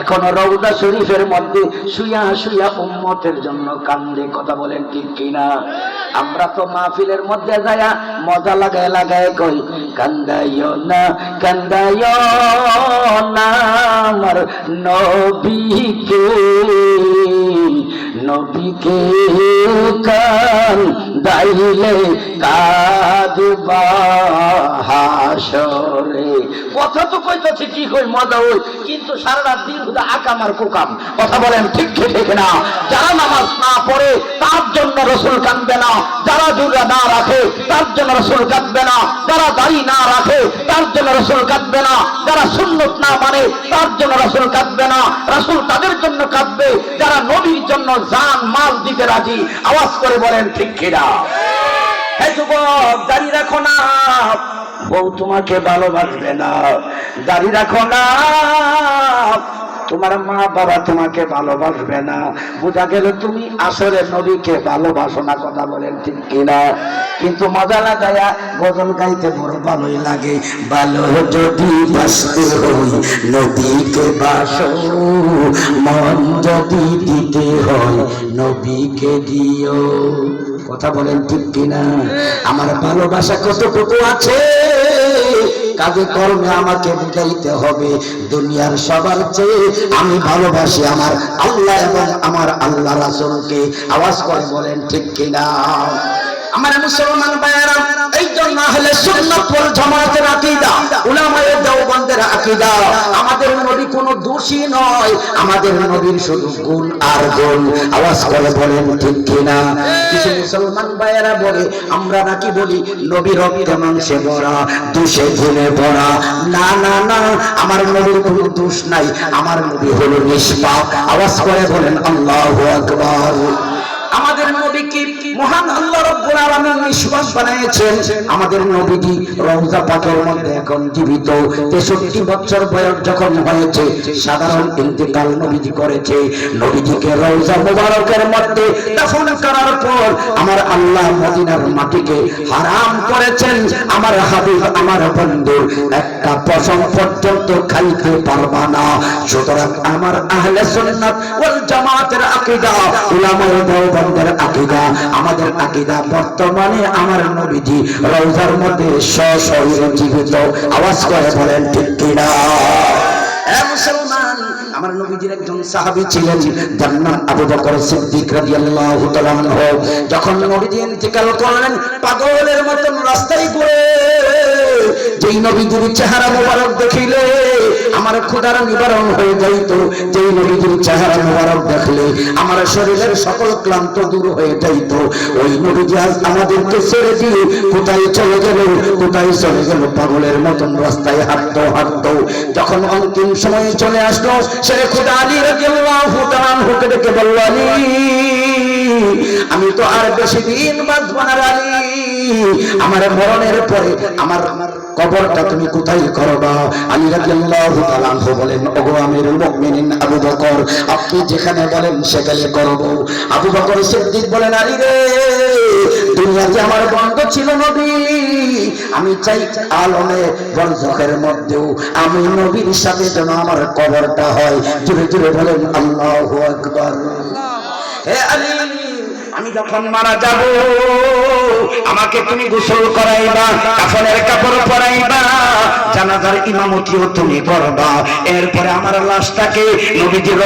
এখনো রওজা শরীফের মধ্যে শুয়া শুয়া উম্মতের জন্য কান্দে। কথা বলেন ঠিক কিনা? আমরা তো মাহফিলের মধ্যে যায়া মজা লাগায় লাগায় কই, কান্দাইও না কান্দাইও না আমার নবীকে, নবীকে কান্দাইলে কাঁদবা হাসরে। কথা তো কইতেছি ঠিক হই, মজা হই, কিন্তু সারা রাত দিন হুদা আকামার কুকাম। কথা বলেন ঠিক ঠিক না? যারা নামাজ না পড়ে তার জন্য রসুল কাঁদবে না, যারা জুড়া না রাখে তার জন্য রসুল কাঁদবে না, যারা দাড়ি না রাখে তার জন্য রসুল কাঁদবে না, যারা সুন্নত না মানে তার জন্য রসুল কাঁদবে না। রসুল তাদের জন্য কাঁদবে যারা নবীর জন্য জান মাল দিতে রাজি। আওয়াজ করে বলেন ঠিক কিনা? হে যুবক, দাড়ি রাখো না, বউ তোমাকে ভালোবাসবে না। দাড়ি রাখো না, তোমার মা বাবা তোমাকে ভালোবাসবে না। বোঝা গেল তুমি আসলে নবীকে ভালোবাসো না। কথা বলেন ঠিক কিনা? কিন্তু মজা লাগায়া গজল গাইতে বড় ভালোই লাগে। ভালো যদি বাসতে হই নবীকে বাসো, মন যদি দিতে হয় নবীকে দিও। কথা বলেন ঠিক কিনা? আমার ভালোবাসা কতটুকু আছে কাজে কর্মে আমাকে বুঝাইতে হবে। দুনিয়ার সবার চেয়ে আমি ভালোবাসি আমার আল্লাহ এবং আমার আল্লাহ রাসূলকে। আওয়াজ করে বলেন ঠিক কিনা? আমার মুসলমান ভাইয়েরা, এই জন্য আহলে সুন্নাত ওয়াল জামাতের আকীদা, উলামায়ে দেওবন্দের আকীদা, আমাদের নবী কোনো দোষী নয়, আমাদের নবীর শুধু গুণ আর গুণ। আওয়াজ করে বলেন ঠিক কিনা? কিছু মুসলমান ভাইয়েরা বলে আমরা নাকি বলি নবী রক্তে মাংসে ভরা, দোষে গুণে ভরা। না না না, আমার নবীর কোনো দোষ নাই, আমার নবী হলো নিষ্পাপ। আওয়াজ করে বলেন আল্লাহু আকবার। আমাদের নবীকে মহান আল্লাহ রাব্বুল আলামিন নিষ্পাপ বানিয়েছেন। আমাদের নবীজি রওজা পাকের মধ্যে এখন জীবিত। 63 বছর বয়স যখন হয়েছে সাধারণ ইন্তেকাল নবীজি করেছে। নবীজিকে রওজা মুবারকের মধ্যে দাফন করার পর আমার আল্লাহ মদিনার মাটিকে হারাম করেছেন। আমার হাবিব আমার বন্ধু একটা পশম পর্যন্ত খাইতে পারবা না। সুতরাং আমার আহলে সুন্নাত ওয়াল জামাতের আকীদা, উলামায়ে দেওবন্দের আকীদা, আমাদের আকীদা বর্তমানে আমার নবীজি রওজার মধ্যে সশরীরে জীবিত। আওয়াজ করে বলেন ঠিক কিনা? এ মুসলমান, আমার নবীজির একজন সাহাবী ছিলেন, যার নাম আবু বকর সিদ্দিক রাদিয়াল্লাহু তাআলা আনহু। যখন নবীজি ইন্তেকাল করলেন পাগলের মতন রাস্তায় ঘুরে যেই নবীজির চেহারা মোবারক দেখিলে আমার ক্ষুধার নিবারণ হয়ে যাইত। যেই নবীজির চেহারা মোবারক দেখলে আমার শরীরের সকল ক্লান্ত দূর হয়ে যাইত। ওই নবীজি আজ আমাদেরকে ছেড়ে দিয়ে কোথায় চলে গেল, কোথায় চলে গেল? পাগলের মতন রাস্তায় হাঁটতো হাঁটতো। যখন অন্তিম সময়ে চলে আসলো, সে খোদা আলী রাদিয়াল্লাহু তাআলা আনহুকে ডেকে বলল, আলী, আমি তো আর বেশি দিন বাঁচব না আলী, আমার মরণের পরে আমার কবরটা তুমি কোথায় করবা? আলী রাদিয়াল্লাহু তাআলা আনহু বলেন, ওগো আমিরুল মুমিনিন আবু বকর, আপনি যেখানে বলেন সেখানে করব। আবু বকর সিদ্দিক বলেন, আলী রে, দুনিয়াতে আমার বন্ধ ছিল নবী, আমি চাই আলমে বরজখের মধ্যেও আমি নবীর সাথে যেন আমার কবরটা হয়। জোরে জোরে বলেন আল্লাহু আকবার। হে আলী, আমি যখন মারা যাব আমাকে তুমি গোসল করাইবা, কাফনের কাপড় পরাইবা, জানাজার ইমামতিও তুমি করবা। এরপরে আমার লাশটাকে নবীজির